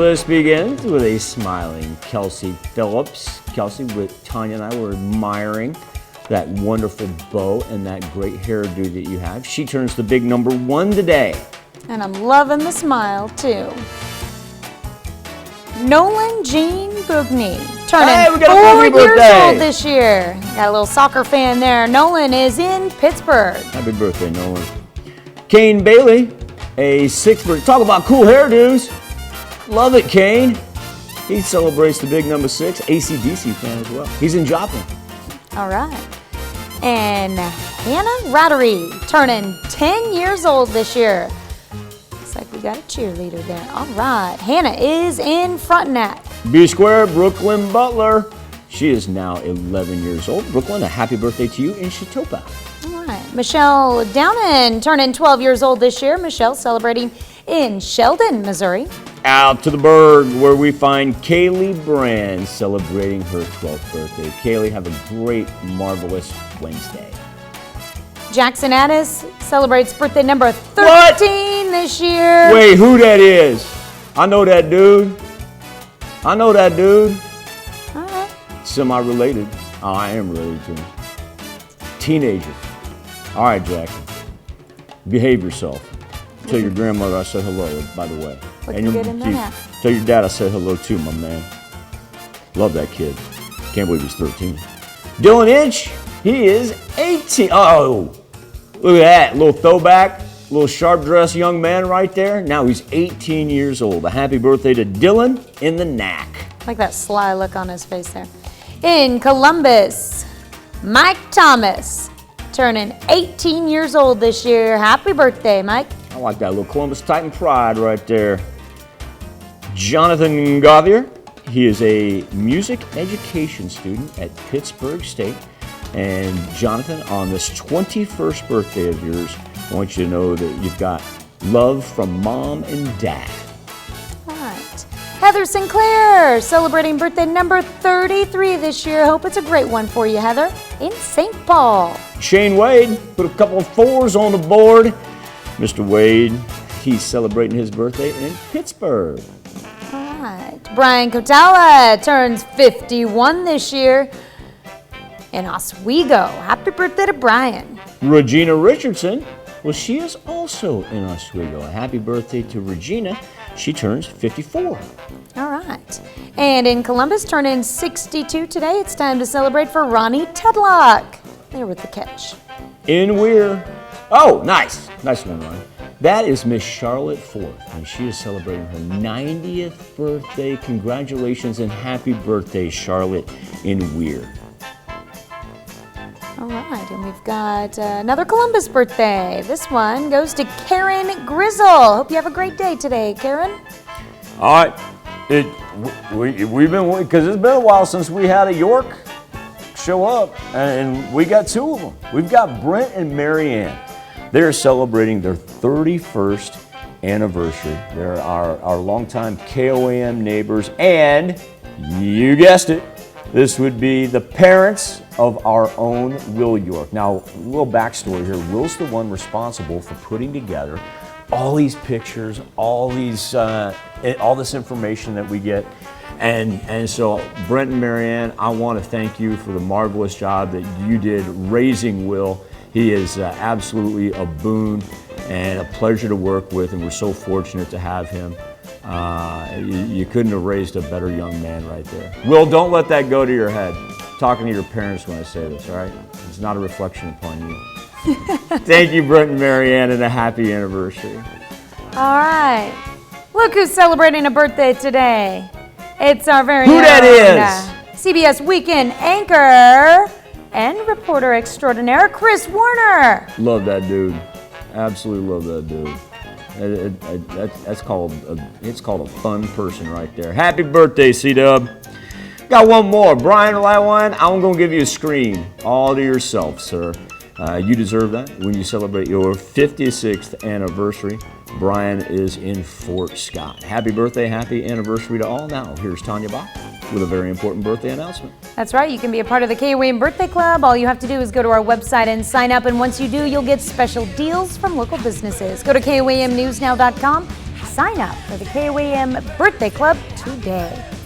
This begins with a smiling Kelsey Phillips. Kelsey, with Tanya and I were admiring that wonderful bow and that great hairdo that you have. She turns the big number 1 today. And I'm loving the smile, too. Nolan Jean Bugny, turning 4 years old this year. Got a little soccer fan there. Nolan is in Pittsburgh. Happy birthday, Nolan. Kane Bailey, a 6th birthday. Talk about cool hairdos. Love it, Kane. He celebrates the big number 6, AC/DC fan as well. He's in Joplin. All right. And Hannah Rattery, turning 10 years old this year. Looks like we got a cheerleader there. All right. Hannah is in Frontenac. B Square, Brooklyn Butler. She is now 11 years old. Brooklyn, a happy birthday to you in Chetopa. All right. Michelle Downen, turning 12 years old this year. Michelle celebrating in Sheldon, Missouri. Out to the Berg, where we find Kaylee Brand celebrating her 12th birthday. Kaylee, have a great, marvelous Wednesday. Jackson Addis celebrates birthday number 13 this year. Wait, who that is? I know that dude. All right. Semi-related. Oh, I am related to him. Teenager. All right, Jackson. Behave yourself. Tell your grandmother I said hello, by the way. Looking good in the hat. Tell your dad I said hello too, my man. Love that kid. Can't believe he's 13. Dylan Inch, he is 18. Oh, look at that. Little throwback, little sharp dressed young man right there. Now he's 18 years old. A happy birthday to Dylan in the knack. I like that sly look on his face there. In Columbus, Mike Thomas, turning 18 years old this year. Happy birthday, Mike. I like that little Columbus Titan pride right there. Jonathan Gauthier, he is a music education student at Pittsburgh State. And Jonathan, on this 21st birthday of yours, I want you to know that you've got love from mom and dad. All right. Heather Sinclair, celebrating birthday number 33 this year. Hope it's a great one for you, Heather, in St. Paul. Shane Wade, put a couple of 4s on the board. Mr. Wade, he's celebrating his birthday in Pittsburgh. All right. Brian Kotala turns 51 this year in Oswego. Happy birthday to Brian. Regina Richardson, well, she is also in Oswego. A happy birthday to Regina. She turns 54. All right. And in Columbus, turning 62 today, it's time to celebrate for Ronnie Tedlock. There with the catch. In Weir. Oh, nice. Nice one, Ronnie. That is Miss Charlotte Forth, and she is celebrating her 90th birthday. Congratulations and happy birthday, Charlotte in Weir. All right, and we've got another Columbus birthday. This one goes to Karen Grizzle. Hope you have a great day today, Karen. All right. We've been, because it's been a while since we had a York show up, and we got 2 of them. We've got Brent and Marianne. They're celebrating their 31st anniversary. They're our longtime KOAM neighbors, and you guessed it, this would be the parents of our own Will York. Now, a little backstory here. Will's the one responsible for putting together all these pictures, all this information that we get. And so, Brent and Marianne, I want to thank you for the marvelous job that you did raising Will. He is absolutely a boon and a pleasure to work with, and we're so fortunate to have him. You couldn't have raised a better young man right there. Will, don't let that go to your head. Talking to your parents when I say this, all right? It's not a reflection upon you. Thank you, Brent and Marianne, and a happy anniversary. All right. Look who's celebrating a birthday today. It's our very Who own that is? CBS Weekend anchor and reporter extraordinaire, Chris Warner. Love that dude. Absolutely love that dude. It's called a fun person right there. Happy birthday, C-Dub. Got one more. Brian Lywine, I'm going to give you a screen all to yourself, sir. You deserve that when you celebrate your 56th anniversary. Brian is in Fort Scott. Happy birthday, happy anniversary to all. Now, here's Tanya Bach with a very important birthday announcement. That's right. You can be a part of the KOAM Birthday Club. All you have to do is go to our website and sign up. And once you do, you'll get special deals from local businesses. Go to KOAMnewsnow.com Sign up for the KOAM Birthday Club today.